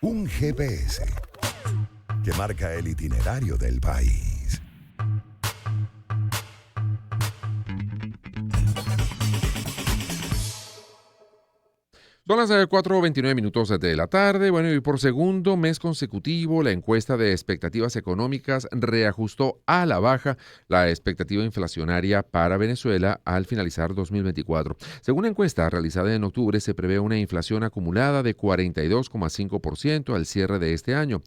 Un GPS que marca el itinerario del país. Son las 4:29 minutos de la tarde. Bueno, y por segundo mes consecutivo, la encuesta de expectativas económicas reajustó a la baja la expectativa inflacionaria para Venezuela al finalizar 2024. Según la encuesta realizada en octubre, se prevé una inflación acumulada de 42,5% al cierre de este año.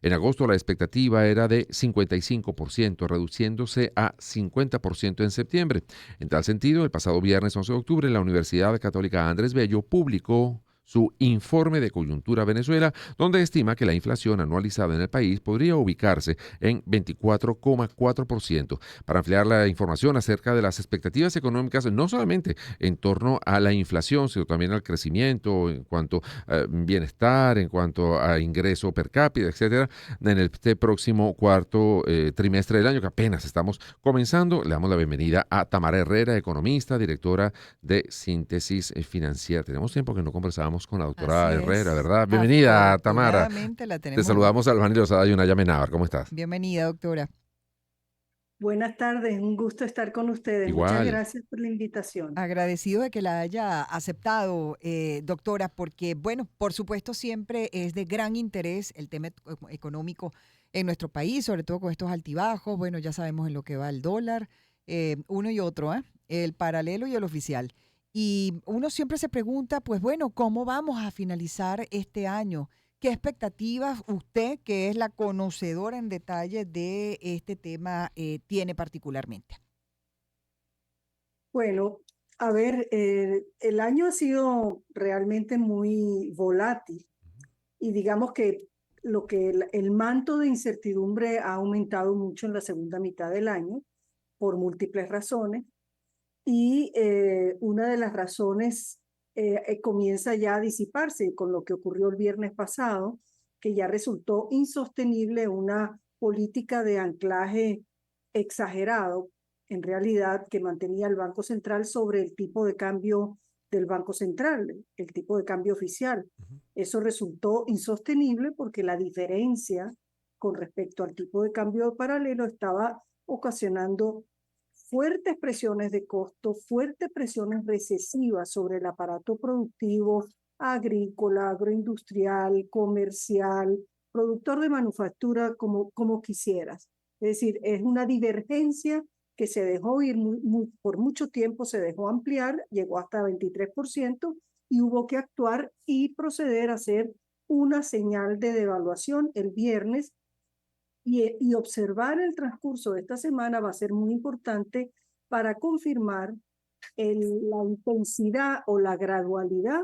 En agosto la expectativa era de 55%, reduciéndose a 50% en septiembre. En tal sentido, el pasado viernes 11 de octubre, la Universidad Católica Andrés Bello publicó su informe de coyuntura Venezuela, donde estima que la inflación anualizada en el país podría ubicarse en 24,4%. Para ampliar la información acerca de las expectativas económicas, no solamente en torno a la inflación, sino también al crecimiento en cuanto a bienestar, en cuanto a ingreso per cápita, etcétera, en este próximo cuarto trimestre del año, que apenas estamos comenzando, le damos la bienvenida a Tamara Herrera, economista, directora de Síntesis Financiera. Tenemos tiempo que no conversábamos con la doctora Así Herrera, es. ¿verdad? Bienvenida, Tamara. Afortunadamente la Te tenemos. saludamos Albany Lozada y Unaya Menábar. ¿Cómo estás? Bienvenida, doctora. Buenas tardes, un gusto estar con ustedes. Muchas Igual. gracias por la invitación. Agradecido de que la haya aceptado, doctora, porque, bueno, por supuesto siempre es de gran interés el tema económico en nuestro país, sobre todo con estos altibajos. Bueno, ya sabemos en lo que va el dólar, uno y otro, el paralelo y el oficial. Y uno siempre se pregunta, pues bueno, ¿cómo vamos a finalizar este año? ¿Qué expectativas usted, que es la conocedora en detalle de este tema, tiene particularmente? Bueno, a ver, el año ha sido realmente muy volátil y digamos que el manto de incertidumbre ha aumentado mucho en la segunda mitad del año por múltiples razones y una de las razones comienza ya a disiparse con lo que ocurrió el viernes pasado, que ya resultó insostenible una política de anclaje exagerado, en realidad, que mantenía el Banco Central sobre el tipo de cambio del Banco Central, el tipo de cambio oficial. Eso resultó insostenible porque la diferencia con respecto al tipo de cambio paralelo estaba ocasionando fuertes presiones de costo, fuertes presiones recesivas sobre el aparato productivo, agrícola, agroindustrial, comercial, productor de manufactura, como quisieras. Es decir, es una divergencia que se dejó ir por mucho tiempo, se dejó ampliar, llegó hasta 23% y hubo que actuar y proceder a hacer una señal de devaluación el viernes y observar el transcurso de esta semana va a ser muy importante para confirmar la intensidad o la gradualidad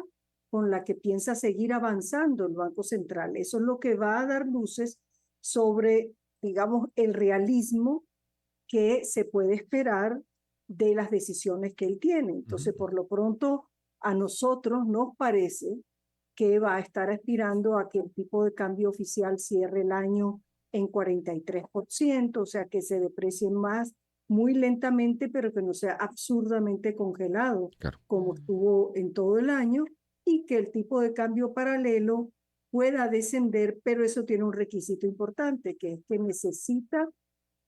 con la que piensa seguir avanzando el Banco Central. Eso es lo que va a dar luces sobre, digamos, el realismo que se puede esperar de las decisiones que él tiene. Entonces, por lo pronto, a nosotros nos parece que va a estar aspirando a que el tipo de cambio oficial cierre el año en 43%, o sea, que se deprecie más muy lentamente, pero que no sea absurdamente congelado, Claro. como estuvo en todo el año, y que el tipo de cambio paralelo pueda descender, pero eso tiene un requisito importante, que es que necesita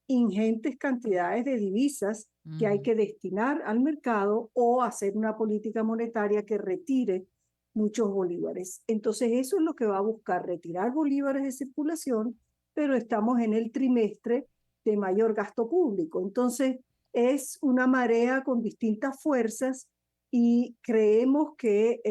ingentes cantidades de divisas que hay que destinar al mercado o hacer una política monetaria que retire muchos bolívares. Entonces eso es lo que va a buscar, retirar bolívares de circulación, pero estamos en el trimestre de mayor gasto público. Entonces es una marea con distintas fuerzas y creemos que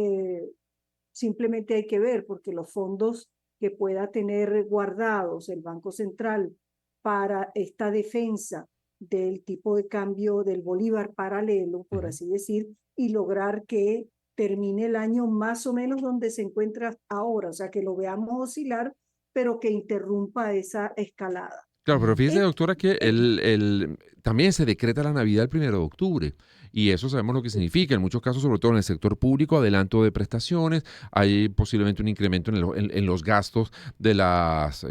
simplemente hay que ver, porque los fondos que pueda tener guardados el Banco Central para esta defensa del tipo de cambio del bolívar paralelo, por así decir, y lograr que termine el año más o menos donde se encuentra ahora, o sea, que lo veamos oscilar, pero que interrumpa esa escalada. Claro, pero fíjese, Eh, doctora, que eh, también se decreta la Navidad el 1 de octubre. Y eso sabemos lo que significa. En muchos casos, sobre todo en el sector público, adelanto de prestaciones, hay posiblemente un incremento en los gastos de las,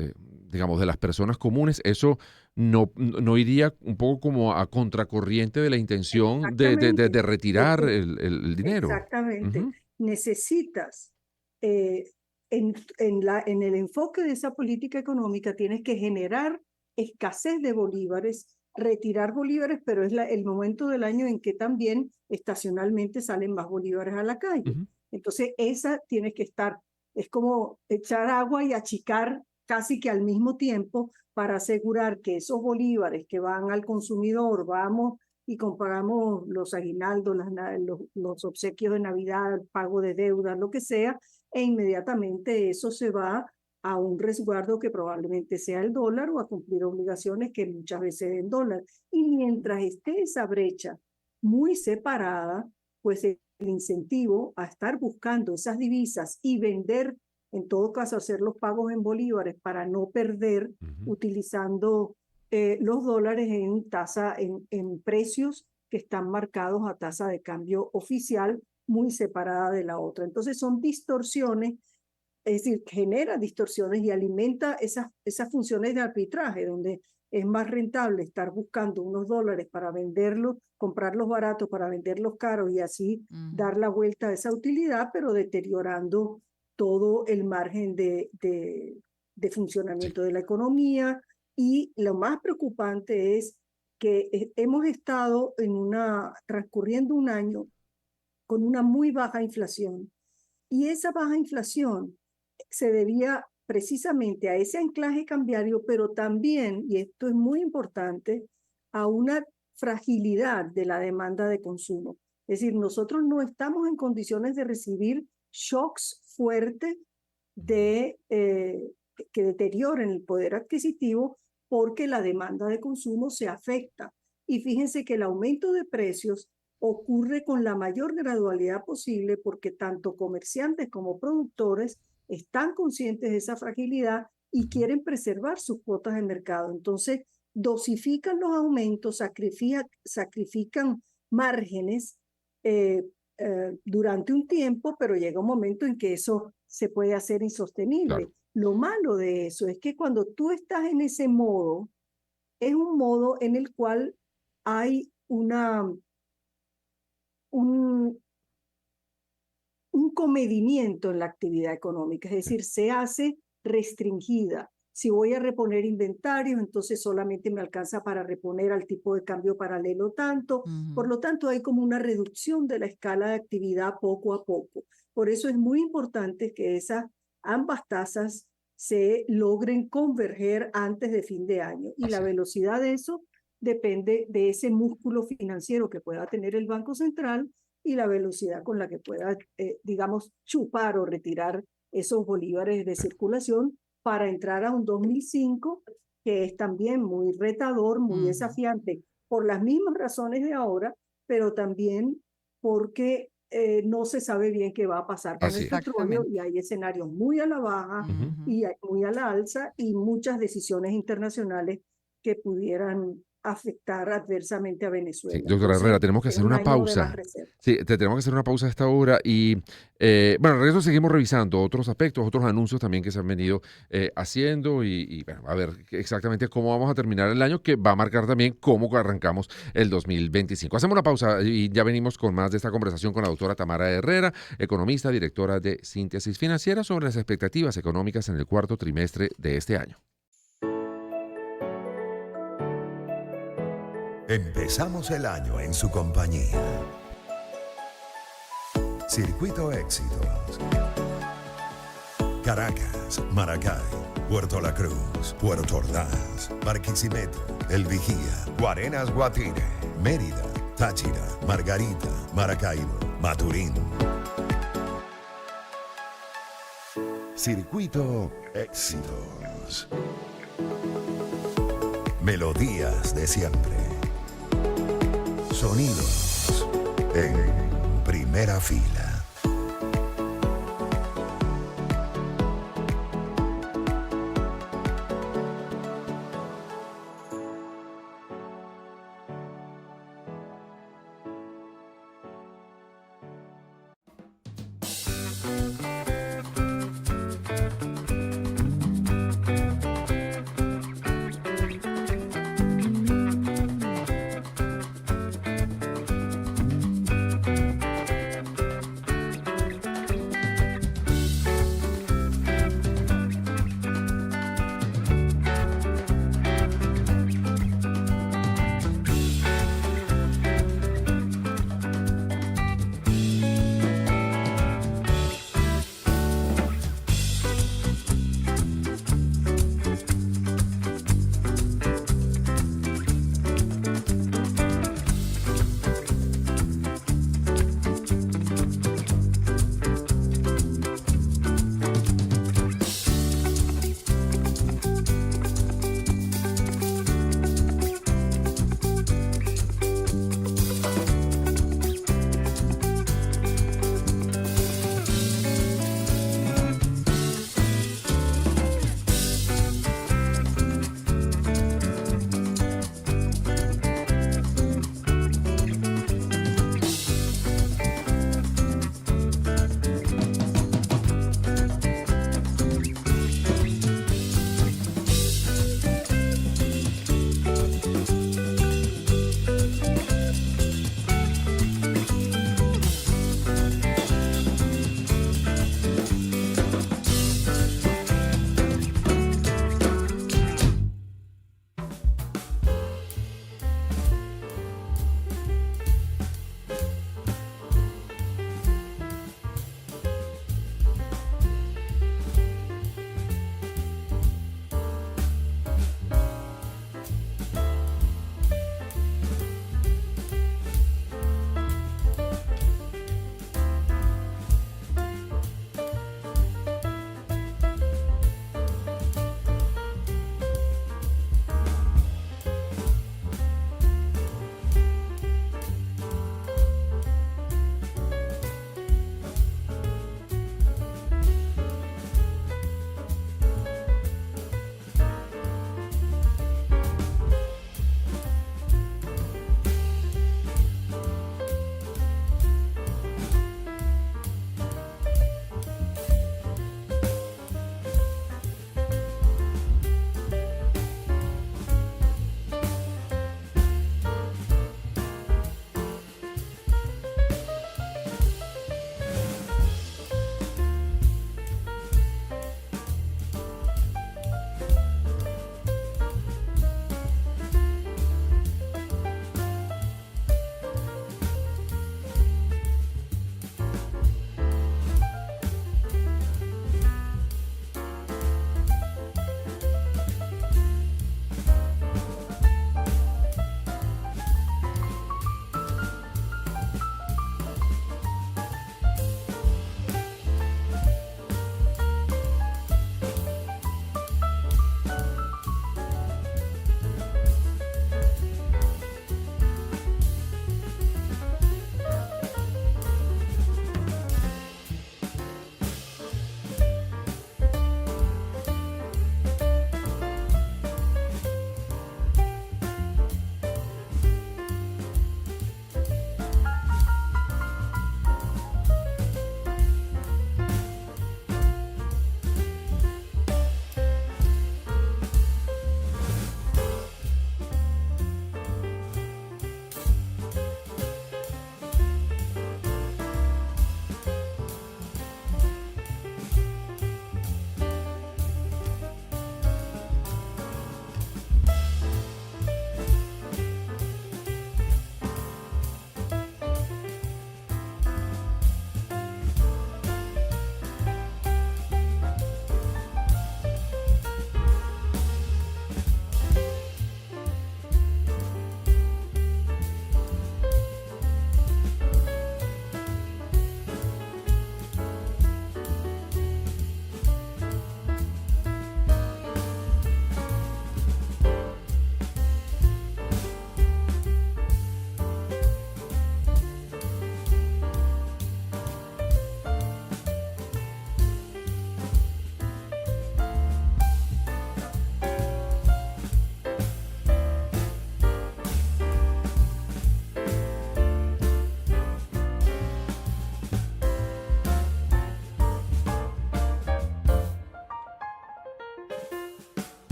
digamos, de las personas comunes. Eso no iría un poco como a contracorriente de la intención de Exactamente, retirar el dinero. exactamente. Ujú. Necesitas eh, en el enfoque de esa política económica tienes que generar escasez de bolívares, retirar bolívares, pero es el momento del año en que también estacionalmente salen más bolívares a la calle. Ujú. Entonces, esa tiene que estar, es como echar agua y achicar casi que al mismo tiempo para asegurar que esos bolívares que van al consumidor, vamos y compramos los aguinaldos, los obsequios de Navidad, el pago de deudas, lo que sea, e inmediatamente eso se va a un resguardo que probablemente sea el dólar o a cumplir obligaciones que muchas veces es en dólar. Y mientras esté esa brecha muy separada, pues el incentivo a estar buscando esas divisas y vender, en todo caso hacer los pagos en bolívares para no perder utilizando los dólares en precios que están marcados a tasa de cambio oficial muy separada de la otra. Entonces son distorsiones, es decir, genera distorsiones y alimenta esas funciones de arbitraje, donde es más rentable estar buscando unos dólares para venderlos, comprarlos baratos para venderlos caros y así dar la vuelta a esa utilidad, pero deteriorando todo el margen de funcionamiento de la economía. Y lo más preocupante es que hemos estado transcurriendo un año con una muy baja inflación. Y esa baja inflación se debía precisamente a ese anclaje cambiario, pero también, y esto es muy importante, a una fragilidad de la demanda de consumo. Es decir, nosotros no estamos en condiciones de recibir shocks fuertes que deterioren el poder adquisitivo porque la demanda de consumo se afecta. Y fíjense que el aumento de precios ocurre con la mayor gradualidad posible porque tanto comerciantes como productores están conscientes de esa fragilidad y quieren preservar sus cuotas de mercado. Entonces, dosifican los aumentos, sacrifican márgenes durante un tiempo, pero llega un momento en que eso se puede hacer insostenible. Claro. Lo malo de eso es que cuando tú estás en ese modo, es un modo en el cual hay un comedimiento en la actividad económica, es decir, se hace restringida. Si voy a reponer inventarios, entonces solamente me alcanza para reponer al tipo de cambio paralelo tanto. Por lo tanto, hay como una reducción de la escala de actividad poco a poco. Por eso es muy importante que ambas tasas se logren converger antes de fin de año. Y la velocidad de eso depende de ese músculo financiero que pueda tener el Banco Central y la velocidad con la que pueda, digamos, chupar o retirar esos bolívares de circulación para entrar a un 2005 que es también muy retador, muy desafiante, por las mismas razones de ahora, pero también porque no se sabe bien qué va a pasar con el petróleo y hay escenarios muy a la baja y muy a la alza y muchas decisiones internacionales que pudieran afectar adversamente a Venezuela. Sí, doctora Herrera, tenemos que hacer una pausa. Sí, tenemos que hacer una pausa a esta hora y, bueno, al regreso seguimos revisando otros aspectos, otros anuncios también que se han venido haciendo y bueno, a ver exactamente cómo vamos a terminar el año, que va a marcar también cómo arrancamos el 2025. Hacemos una pausa y ya venimos con más de esta conversación con la doctora Tamara Herrera, economista, directora de Síntesis Financiera, sobre las expectativas económicas en el cuarto trimestre de este año. Empezamos el año en su compañía. Circuito Éxitos. Caracas, Maracay, Puerto La Cruz, Puerto Ordaz, Barquisimeto, El Vigía, Guarenas, Guatire, Mérida, Táchira, Margarita, Maracaibo, Maturín. Circuito Éxitos. Melodías de siempre. Sonidos en primera fila.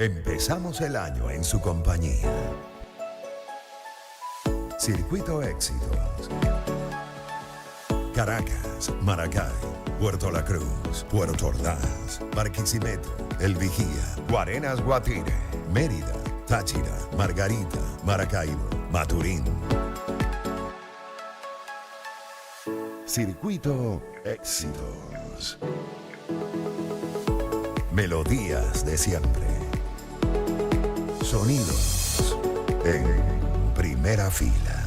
Empezamos el año en su compañía. Circuito Éxitos. Caracas, Maracay, Puerto La Cruz, Puerto Ordaz, Barquisimeto, El Vigía, Guarenas Guatire, Mérida, Táchira, Margarita, Maracaibo, Maturín. Circuito Éxitos. Melodías de siempre. Sonidos en primera fila.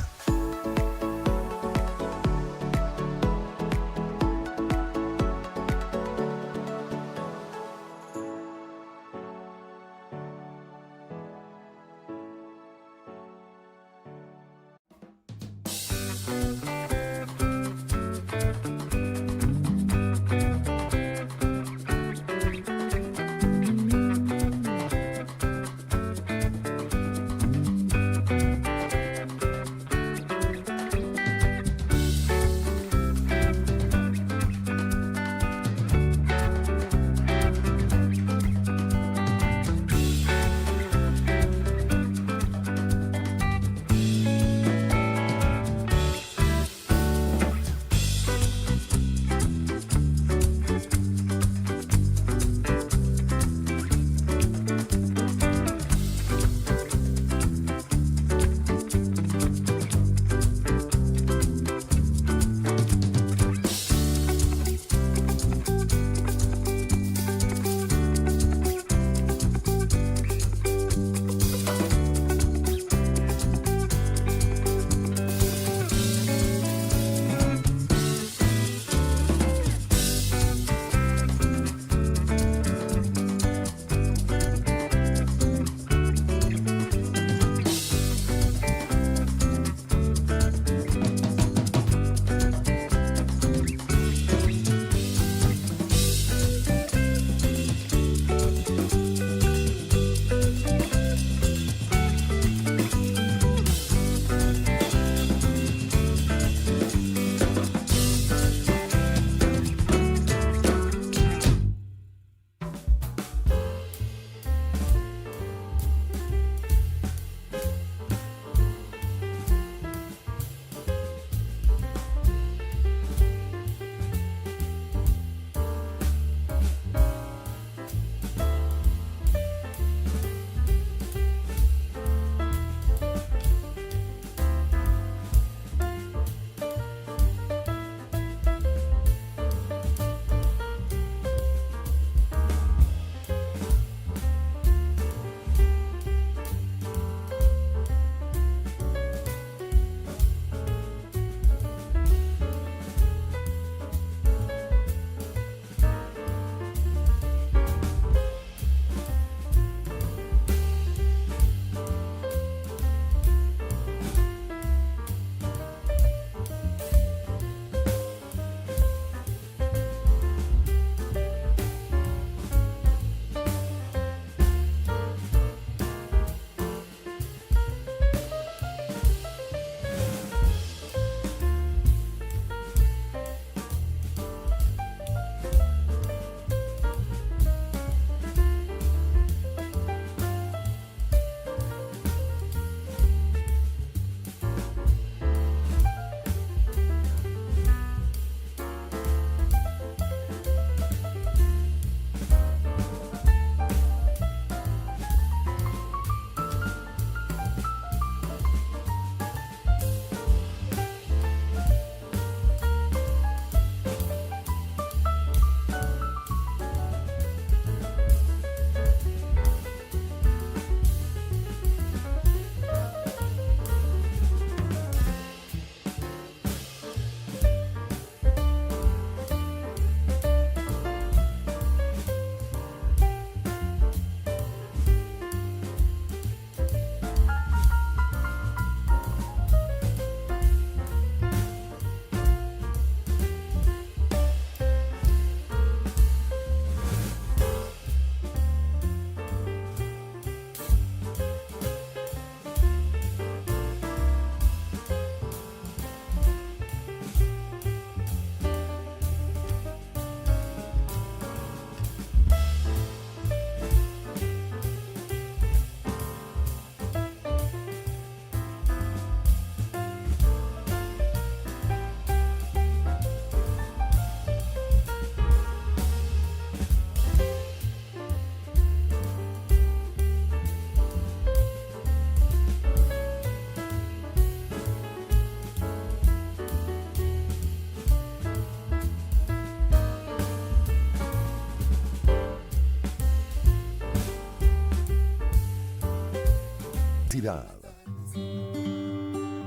identidad.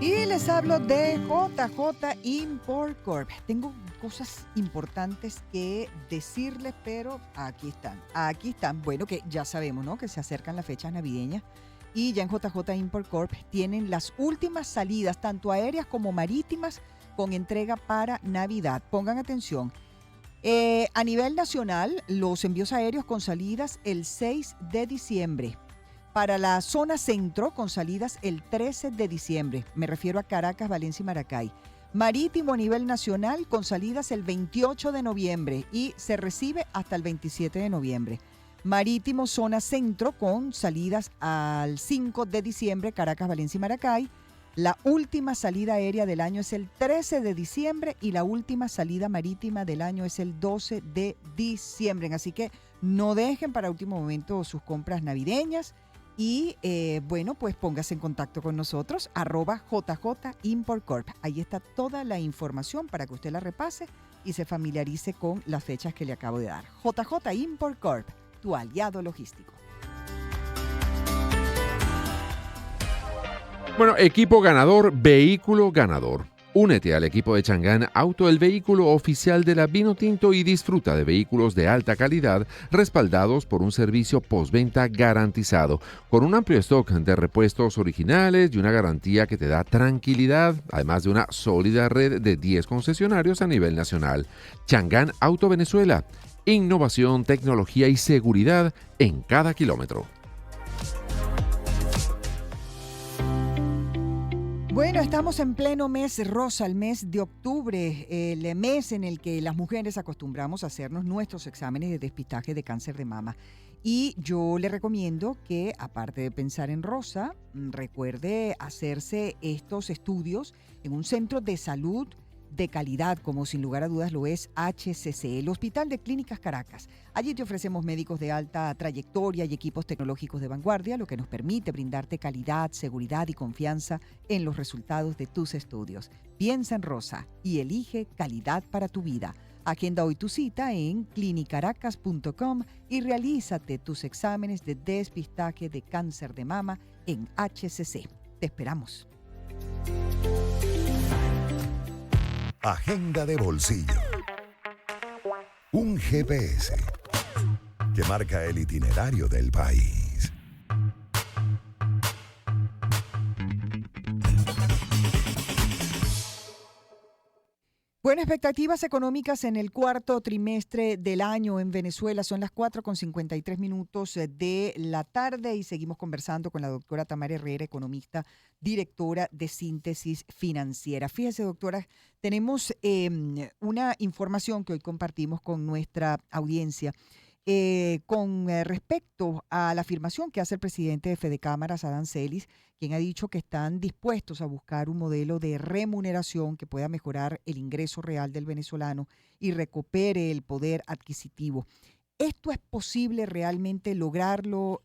Y les hablo de JJ Import Corp. Tengo cosas importantes que decirles, pero aquí están. Aquí están. Bueno, que ya sabemos, ¿no? Que se acercan las fechas navideñas. Y ya en JJ Import Corp tienen las últimas salidas, tanto aéreas como marítimas, con entrega para Navidad. Pongan atención. A nivel nacional, los envíos aéreos con salidas el 6 de diciembre. Para la zona centro, con salidas el 13 de diciembre. Me refiero a Caracas, Valencia y Maracay. Marítimo a nivel nacional, con salidas el 28 de noviembre y se recibe hasta el 27 de noviembre. Marítimo zona centro, con salidas al 5 de diciembre, Caracas, Valencia y Maracay. La última salida aérea del año es el 13 de diciembre y la última salida marítima del año es el 12 de diciembre. Así que no dejen para último momento sus compras navideñas. Y bueno, pues póngase en contacto con nosotros, @JJ Import Corp. Ahí está toda la información para que usted la repase y se familiarice con las fechas que le acabo de dar. JJ Import Corp, tu aliado logístico. Bueno, equipo ganador, vehículo ganador. Únete al equipo de Changán Auto, el vehículo oficial de la Vinotinto, y disfruta de vehículos de alta calidad respaldados por un servicio postventa garantizado, con un amplio stock de repuestos originales y una garantía que te da tranquilidad, además de una sólida red de 10 concesionarios a nivel nacional. Changán Auto Venezuela, innovación, tecnología y seguridad en cada kilómetro. Bueno, estamos en pleno mes rosa, el mes de octubre, el mes en el que las mujeres acostumbramos a hacernos nuestros exámenes de despistaje de cáncer de mama. Y yo le recomiendo que, aparte de pensar en rosa, recuerde hacerse estos estudios en un centro de salud de calidad, como sin lugar a dudas lo es HCC, el Hospital de Clínicas Caracas. Allí te ofrecemos médicos de alta trayectoria y equipos tecnológicos de vanguardia, lo que nos permite brindarte calidad, seguridad y confianza en los resultados de tus estudios. Piensa en rosa y elige calidad para tu vida. Agenda hoy tu cita en clinicaracas.com y realízate tus exámenes de despistaje de cáncer de mama en HCC. Te esperamos. Agenda de bolsillo. Un GPS que marca el itinerario del país. Bueno, expectativas económicas en el cuarto trimestre del año en Venezuela. Son las 4:53 de la tarde y seguimos conversando con la doctora Tamara Herrera, economista, directora de Síntesis Financiera. Fíjese, doctora, tenemos una información que hoy compartimos con nuestra audiencia con respecto a la afirmación que hace el presidente de Fedecámaras, Adán Celis, quien ha dicho que están dispuestos a buscar un modelo de remuneración que pueda mejorar el ingreso real del venezolano y recupere el poder adquisitivo. ¿Esto es posible realmente lograrlo,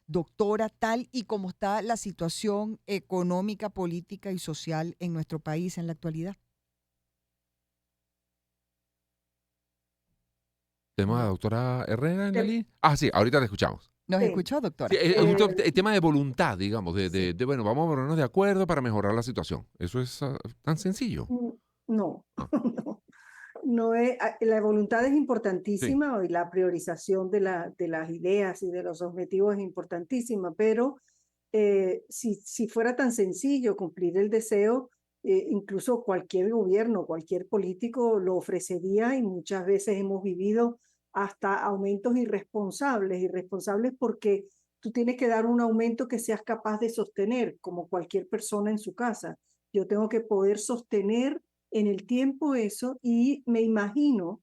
doctora, tal y como está la situación económica, política y social en nuestro país en la actualidad? ¿Tema de doctora Herrera en la línea? Ah, sí, ahorita la escuchamos. ¿Nos Sí. escuchó, doctora? Sí, es el tema de voluntad, digamos, de, bueno, vamos a ponernos de acuerdo para mejorar la situación. Eso es tan sencillo. No, Ah. no, no es, la voluntad es Sí. importantísima y la priorización de las ideas y de los objetivos es importantísima, pero si fuera tan sencillo cumplir el deseo, incluso cualquier gobierno, cualquier político lo ofrecería y muchas veces hemos vivido hasta aumentos irresponsables porque tú tienes que dar un aumento que seas capaz de sostener, como cualquier persona en su casa. Yo tengo que poder sostener en el tiempo eso y me imagino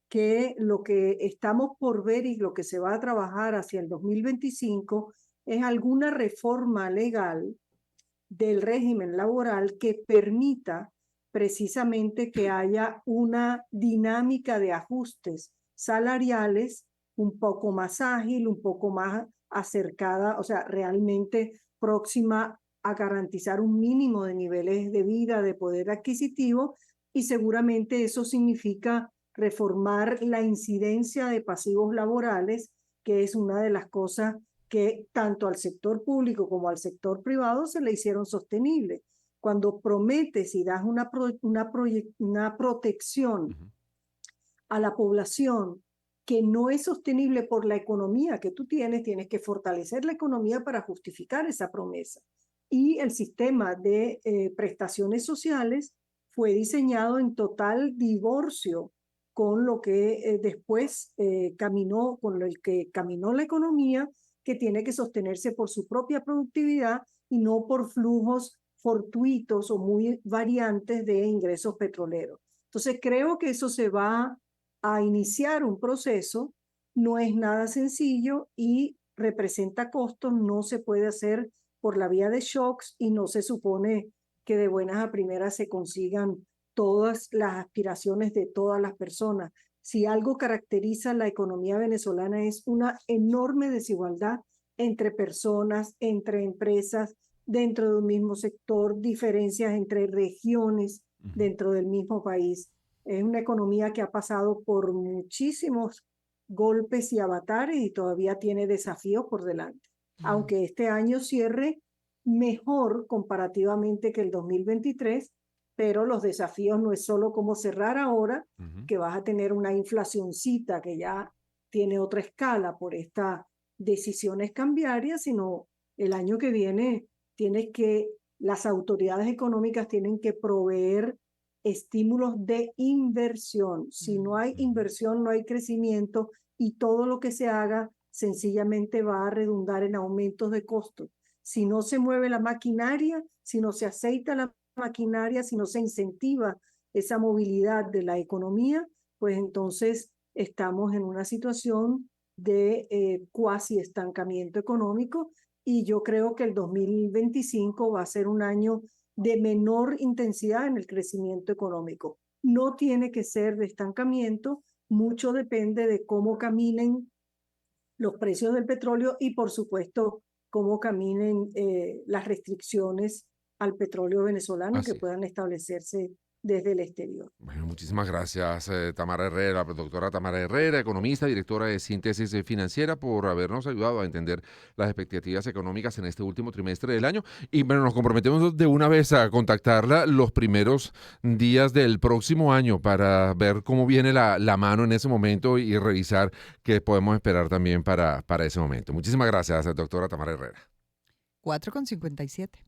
que lo que estamos por ver y lo que se va a trabajar hacia el 2025 es alguna reforma legal del régimen laboral que permita precisamente que haya una dinámica de ajustes salariales un poco más ágil, un poco más acercada, o sea, realmente próxima a garantizar un mínimo de niveles de vida, de poder adquisitivo, y seguramente eso significa reformar la incidencia de pasivos laborales, que es una de las cosas que tanto al sector público como al sector privado se le hicieron sostenibles. Cuando prometes y das una protección Ujú. a la población que no es sostenible por la economía que tú tienes, tienes que fortalecer la economía para justificar esa promesa. Y el sistema de prestaciones sociales fue diseñado en total divorcio con lo que después caminó, con el que caminó la economía, que tiene que sostenerse por su propia productividad y no por flujos fortuitos o muy variantes de ingresos petroleros. Entonces creo que eso se va a iniciar un proceso, no es nada sencillo y representa costos, no se puede hacer por la vía de shocks y no se supone que de buenas a primeras se consigan todas las aspiraciones de todas las personas. Si algo caracteriza la economía venezolana es una enorme desigualdad entre personas, entre empresas, dentro de un mismo sector, diferencias entre regiones dentro del mismo país. Es una economía que ha pasado por muchísimos golpes y avatares y todavía tiene desafíos por delante. Aunque este año cierre mejor comparativamente que el 2023, pero los desafíos no es solo cómo cerrar ahora, Ujú. que vas a tener una inflacioncita que ya tiene otra escala por estas decisiones cambiarias, sino el año que viene las autoridades económicas tienen que proveer estímulos de inversión. Si no hay inversión, no hay crecimiento y todo lo que se haga sencillamente va a redundar en aumentos de costos. Si no se mueve la maquinaria, si no se aceita la maquinaria, si no se incentiva esa movilidad de la economía, pues entonces estamos en una situación de cuasi estancamiento económico y yo creo que el 2025 va a ser un año de menor intensidad en el crecimiento económico. No tiene que ser de estancamiento, mucho depende de cómo caminen los precios del petróleo y, por supuesto, cómo caminen las restricciones al petróleo venezolano que Así. puedan establecerse desde el exterior. Bueno, muchísimas gracias, Tamara Herrera, doctora Tamara Herrera, economista, directora de Síntesis Financiera, por habernos ayudado a entender las expectativas económicas en este último trimestre del año. Y bueno, nos comprometemos de una vez a contactarla los primeros días del próximo año para ver cómo viene la mano en ese momento y revisar qué podemos esperar también para ese momento. Muchísimas gracias, doctora Tamara Herrera. 4,57.